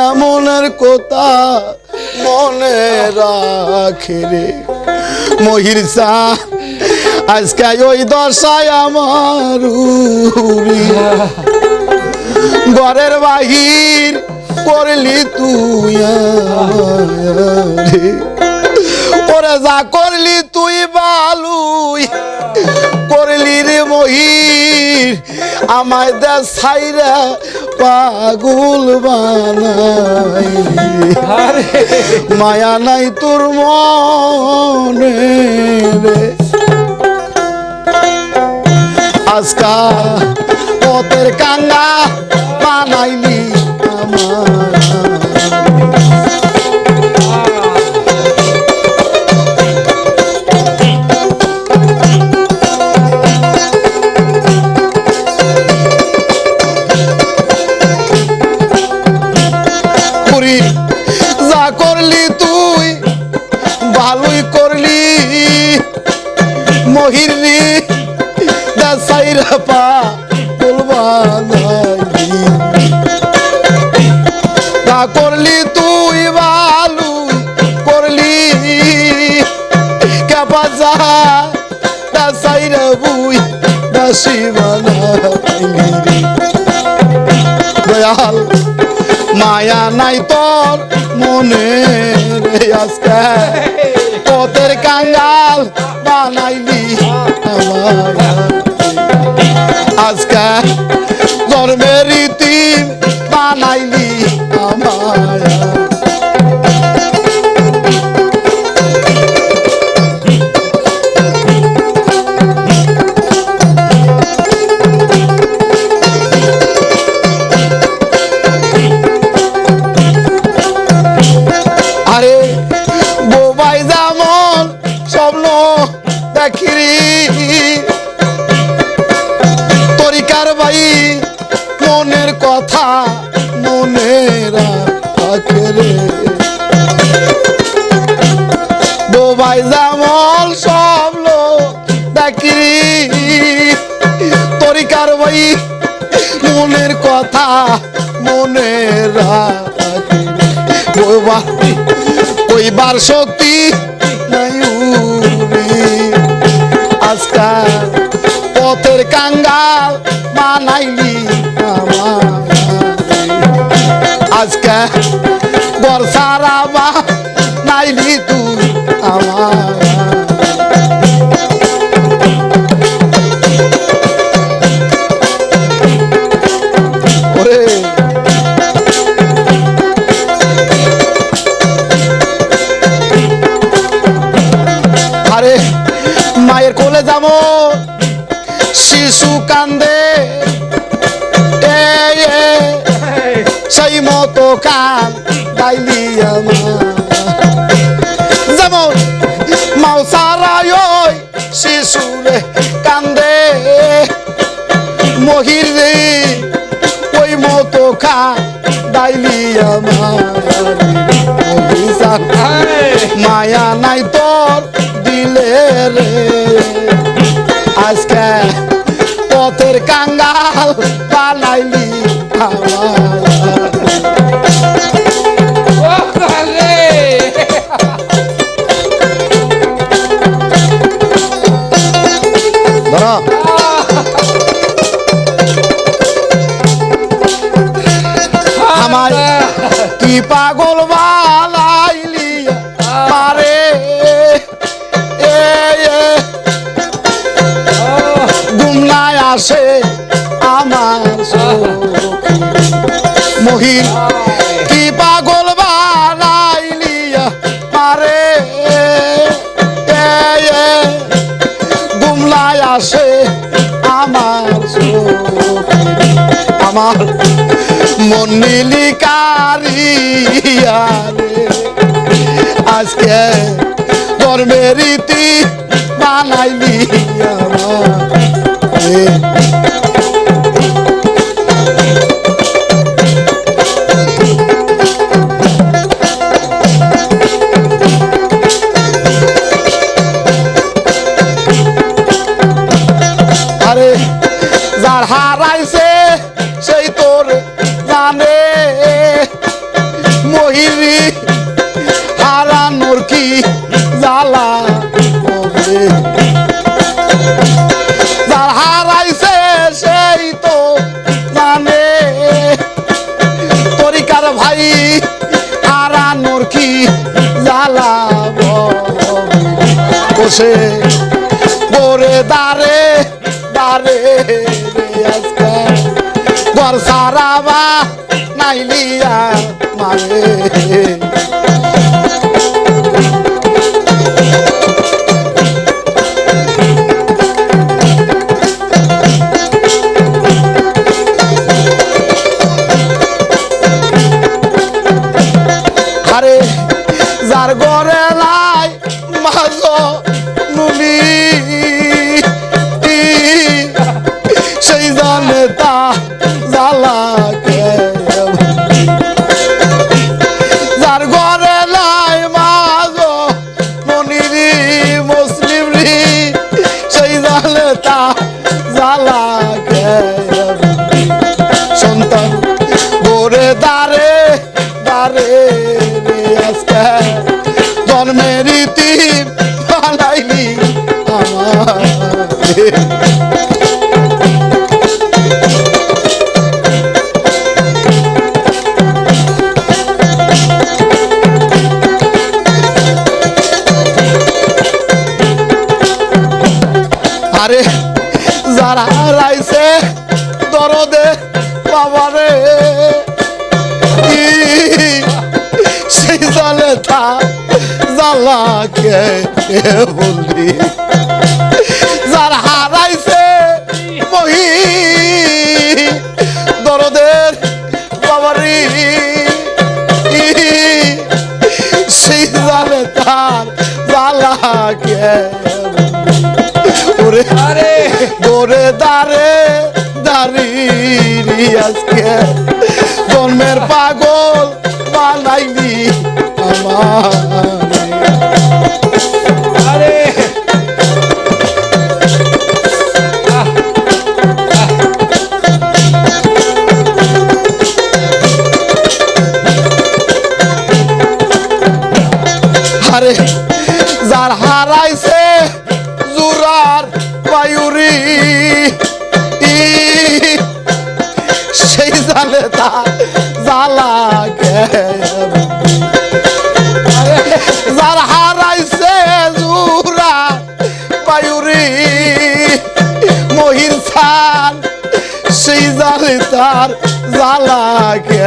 না মনের কথা মনে রাখে রে মহির চা আজকে ওই দশায় আমার ঘরের বাহির করলি তুই ওরে যা করলি তুই বালুই করলি রে মহির আমায় দে ছাইরা পাগল বানাইলি মায়া নাই তোর মনে রে আজকা পথের কাঙ্গা বানাইলি আমার যা করলি তুই ভালোই করলি মহির রে দাসাইরা পা বলবানাইলি যা করলি তুই ভালোই করলি কেবা যা দাসাইরা বুই দাসী বানাইলি রে দয়াল মায়া নাই তোর মনে রে আজকে পথের কাঙ্গাল বানাইলি আমার আজকে জন্মের রীতি বানাইলি আমার আরে বোবাই যেমন স্বপ্ন দেখিরি তরিকার ভাই মনের কথা মনে রাখে রে বোবাই যেমন স্বপ্ন দেখিরি তরিকার ভাই মনের কথা মনে রাখে কইবার শক্তি নাই আজকা পথের কাঙ্গাল বানাইলি আমার আজকে বর্ষারা বানাইলি তুই আমার ওরে আরে মায়ের কোলে যাবো শিশু কান্দে সেই মতো কান গাইলি আমার যেমন মাউসারায় শিশুরে কান্দে মহির রে ওই মতো কান গাইলি আমার মায়া নাই তোর দিলে রে আজকে পথের কাঙ্গাল বানাইলি আমার আমার কি পাগল বানাইলি পারে গুমনায় আসে আমার মহির কি পাগল বানাইলি পারে গুমনায় আসে আমার আমার মন নীলি কারিয়া আজকে ধর্মের রীতি বানাইলি আমার আরে যার হারাইছে সেই তোর জানে জ্বালা হবে যার হারাইছে সেই তো জানে তরিকার ভাই হারানোর কি জ্বালা বসে গোরে দারে দারে আজকে ঘর সারাবা নাইলিয়া মারে আরে যার ঘরে লাই মাঝ নুলি সেই জানে তা জ্বালাকে যার ঘরে লাই মাঝ মনিরি মুসলিম রি সেই জানে তা জ্বালাকে সন্তান গোরে দারে দারে আজকে জন্মের রীতি বানাইলি আমার আরে যারা রাইছে দরদে বাবারে সেই জালে তা জ্বালাকে বললি যার হারাইছে মহি দরদের বাবারি সেই জালে তার জ্বালাকে ওরে আরে গোরে দারে দারি আজকে জন্মের পাগল বানাইলি আমার আরে আরে যার হারাইছে জুরার বায়ুরি সেই জালে তা জ্বালাকে যার হারাইছে জুরা বায়ুরি মহির ছান সেই জালে তার জ্বালাকে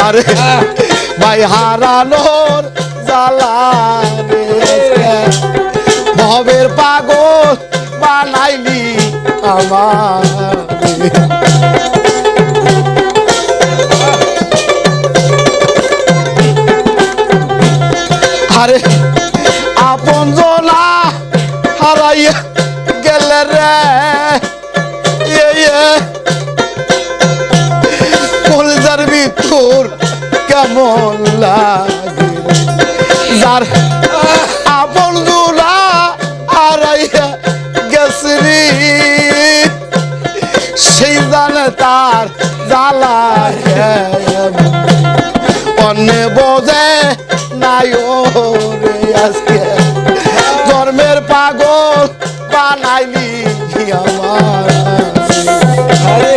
আরে ভাই হারানোর জ্বালা ভবের পাগল বানাইলি আমার আরে আপন জনা হারাইয়া গেলে রে কলজার ভিতর কেমন লাগে যার আপন জনা হারাইয়া গেছরি সেই জানে তার জ্বালা অন্য বোঝে নাই রে আজকে জন্মের পাগল বানাইলি আমার আরে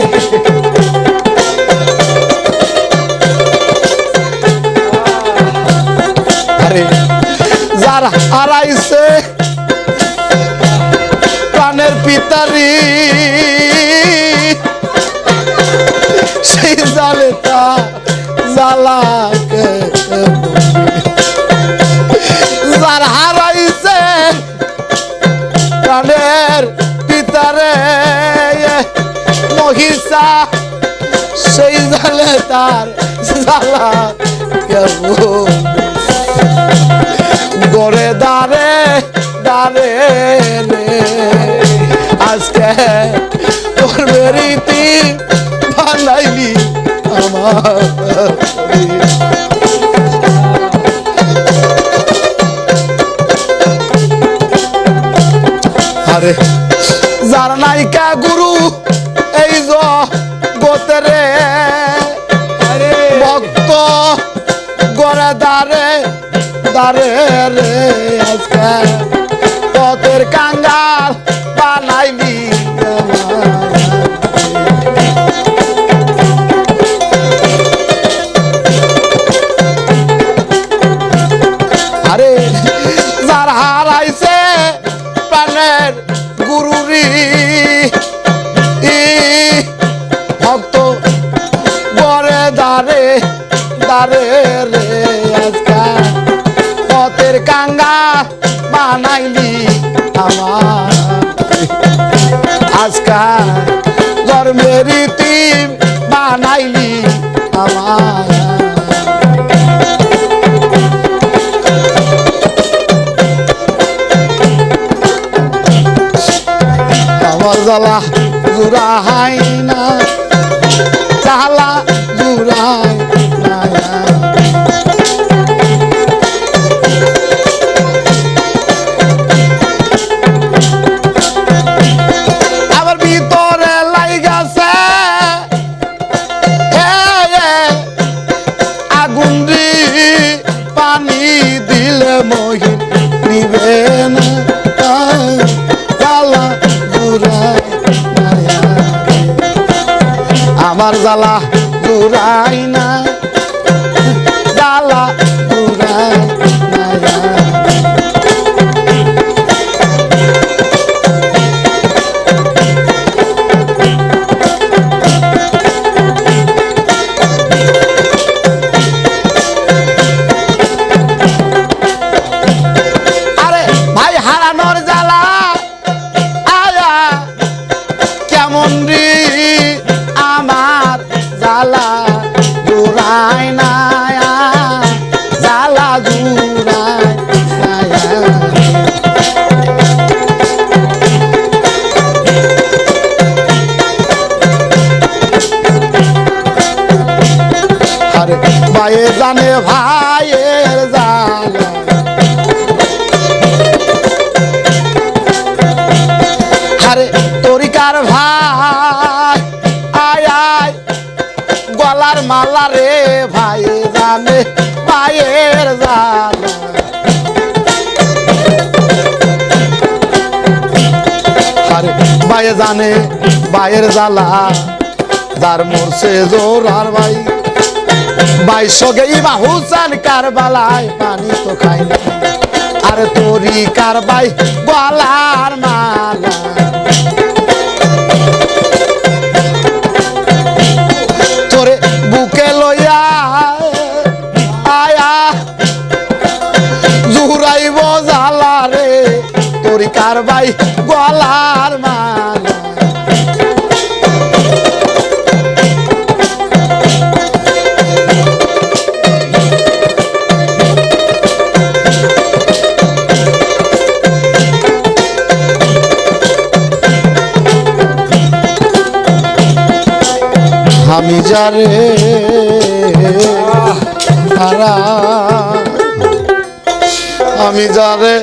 যার হারাইছে প্রাণের পিতারি সেই জালে তা জ্বালাকে যার হারাইছে প্রাণের পিতারে মহিষা সেই জালে তার জ্বালা কেমন গড়ে দাঁড়ে দাঁড়ে আজকে তোর বেরিতি বানাইলি আমার আরে যার নায়িকা গুরু এই গোতরে ভক্ত গড়ে দাঁড়ে দারে রে আজকে পথের কাঙ্গাল বানাইলি আরে যার হারাইছে প্রাণের গুরুরি ভক্ত গড়ে দারে দারে রে আজকা পথের কাঙ্গা বানাইলি আমার আজকা জন্মের ইতিম বানাইলি আমার আমার জ্বালা জুড়াই না জ্বালা জুড়াই না আবার ভিতরে লাইগাছে আগুন রে পানি দিলে মহিন নিবে না জ্বালা জুড়াই আমার জ্বালা জুড়াই না জ্বালা জুড়াই না আরে ভাই হারানোর জ্বালা আয়া কেমন রে আমার জ্বালা জুড়াই না জ্বালা জুড়াই আরে ভাইয়ে জানে ভাইয়ের জ্বালা আরে তরিকার ভাই আয় আয় গলার মালা রে ভাই জানে ভাইয়ের জ্বালা আরে ভাই জানে ভাইয়ের জ্বালা যার মরছে জোরার ভাই ভাই সগে ইবা হুসান কারবালায় পানি তো খাই না আরে তরিকার ভাই গলার মালা তোরে বুকে লইয়া আয়া জুরাইব জ্বালা রে তরিকার ভাই গলার মালা আমি যারে হারা আমি যারে